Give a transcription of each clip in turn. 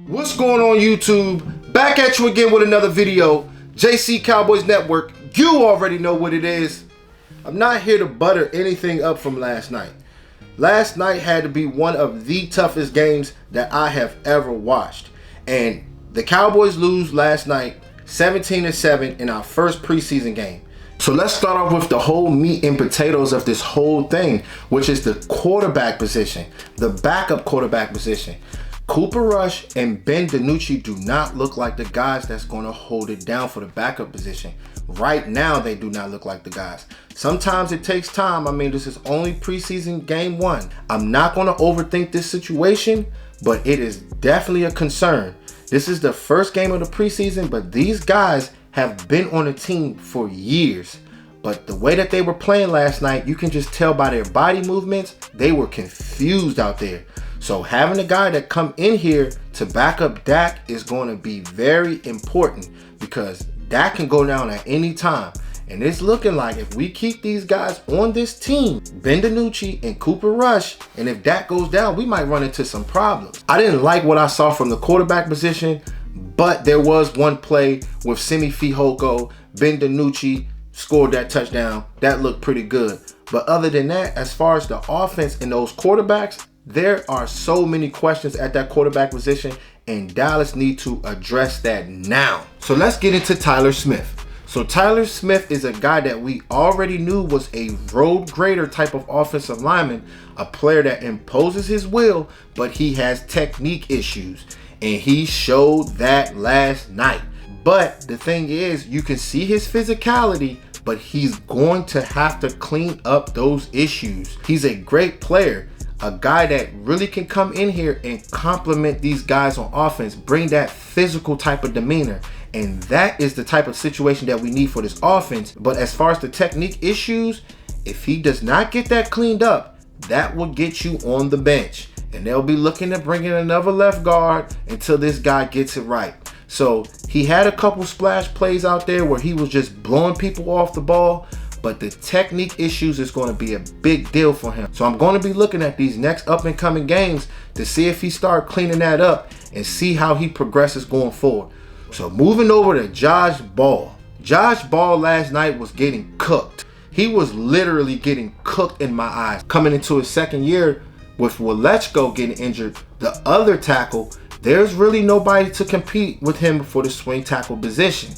What's going on, YouTube? Back at you again with another video. JC Cowboys Network. You already know what it is. I'm not here to butter anything up from last night. Last night had to be one of the toughest games that I have ever watched. And the Cowboys lose last night 17-7 in our first preseason game. So let's start off with the whole meat and potatoes of this whole thing, which is the quarterback position, the backup quarterback position. Cooper Rush and Ben DiNucci do not look like the guys that's going to hold it down for the backup position. Right now, they do not look like the guys. Sometimes it takes time. I mean, this is only preseason game one. I'm not going to overthink this situation, but it is definitely a concern. This is the first game of the preseason, but these guys have been on the team for years. But the way that they were playing last night, you can just tell by their body movements, they were confused out there. So having a guy that come in here to back up Dak is going to be very important, because Dak can go down at any time. And it's looking like if we keep these guys on this team, Ben DiNucci and Cooper Rush, and if Dak goes down, we might run into some problems. I didn't like what I saw from the quarterback position, but there was one play with Simi Fehoko, Ben DiNucci scored that touchdown. That looked pretty good. But other than that, as far as the offense and those quarterbacks, there are so many questions at that quarterback position, and Dallas need to address that now. So let's get into Tyler Smith. So Tyler Smith is a guy that we already knew was a road grader type of offensive lineman, a player that imposes his will, but he has technique issues, and he showed that last night. But the thing is, you can see his physicality, but he's going to have to clean up those issues. He's a great player. A guy that really can come in here and complement these guys on offense, bring that physical type of demeanor. And that is the type of situation that we need for this offense. But as far as the technique issues, if he does not get that cleaned up, that will get you on the bench. And they'll be looking to bring in another left guard until this guy gets it right. So he had a couple splash plays out there where he was just blowing people off the ball. But the technique issues is going to be a big deal for him. So I'm going to be looking at these next up and coming games to see if he starts cleaning that up and see how he progresses going forward. So moving over to Josh Ball. Josh Ball last night was getting cooked. He was literally getting cooked in my eyes. Coming into his second year with Walechko getting injured, the other tackle, there's really nobody to compete with him for the swing tackle position.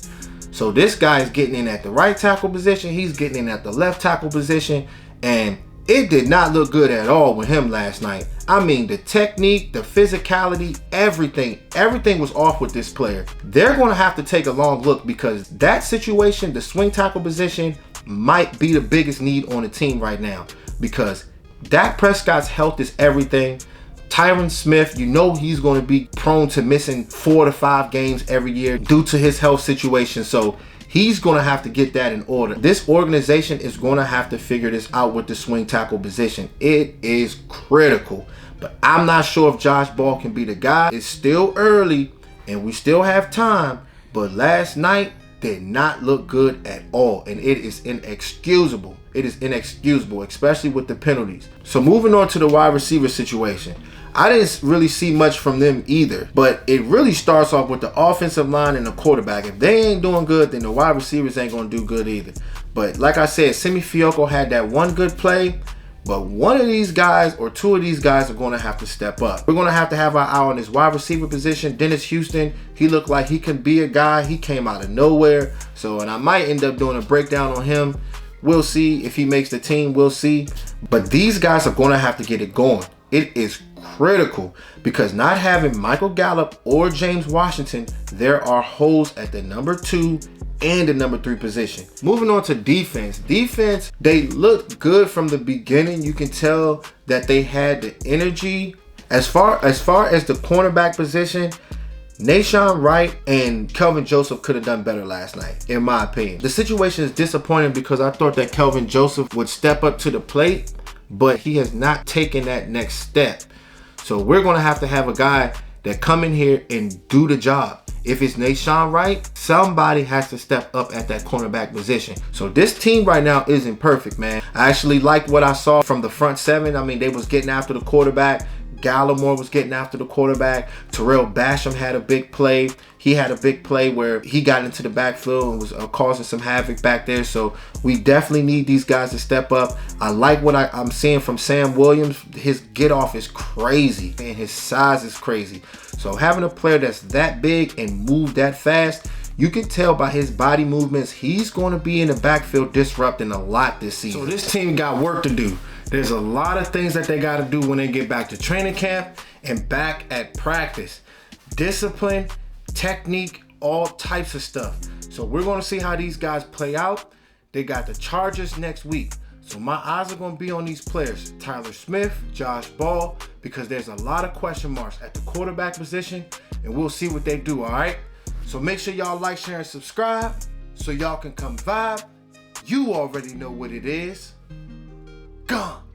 So this guy is getting in at the right tackle position. He's getting in at the left tackle position. And it did not look good at all with him last night. I mean, the technique, the physicality, everything was off with this player. They're going to have to take a long look, because that situation, the swing tackle position, might be the biggest need on the team right now. Because Dak Prescott's health is everything. Tyron Smith, you know he's going to be prone to missing 4 to 5 games every year due to his health situation. So he's going to have to get that in order. This organization is going to have to figure this out with the swing tackle position. It is critical. But I'm not sure if Josh Ball can be the guy. It's still early and we still have time. But last night did not look good at all. And it is inexcusable. It is inexcusable, especially with the penalties. So moving on to the wide receiver situation. I didn't really see much from them either, but it really starts off with the offensive line and the quarterback. If they ain't doing good, then the wide receivers ain't going to do good either. But like I said, Simi Fehoko had that one good play, but one of these guys or two of these guys are going to have to step up. We're going to have our eye on his wide receiver position. Dennis Houston, he looked like he can be a guy. He came out of nowhere. So, and I might end up doing a breakdown on him. We'll see if he makes the team. We'll see. But these guys are going to have to get it going. It is critical, because not having Michael Gallup or James Washington, there are holes at the number 2 and the number 3 position. Moving on to defense. Defense, they looked good from the beginning. You can tell that they had the energy. As far as the cornerback position, Nahshon Wright and Kelvin Joseph could have done better last night, in my opinion. The situation is disappointing because I thought that Kelvin Joseph would step up to the plate, but he has not taken that next step. So we're going to have a guy that come in here and do the job. If it's Nahshon Wright, somebody has to step up at that cornerback position. So this team right now isn't perfect, man. I actually liked what I saw from the front seven. I mean, they was getting after the quarterback. Gallimore was getting after the quarterback. Terrell Basham had a big play. He had a big play where he got into the backfield and was causing some havoc back there. So we definitely need these guys to step up. I like what I'm seeing from Sam Williams. His get off is crazy and his size is crazy. So having a player that's that big and move that fast, you can tell by his body movements, he's going to be in the backfield disrupting a lot this season. So this team got work to do. There's a lot of things that they got to do when they get back to training camp and back at practice. Discipline, technique, all types of stuff. So we're going to see how these guys play out. They got the Chargers next week. So my eyes are going to be on these players, Tyler Smith, Josh Ball, because there's a lot of question marks at the quarterback position, and we'll see what they do, all right? So make sure y'all like, share, and subscribe so y'all can come vibe. You already know what it is. Gone.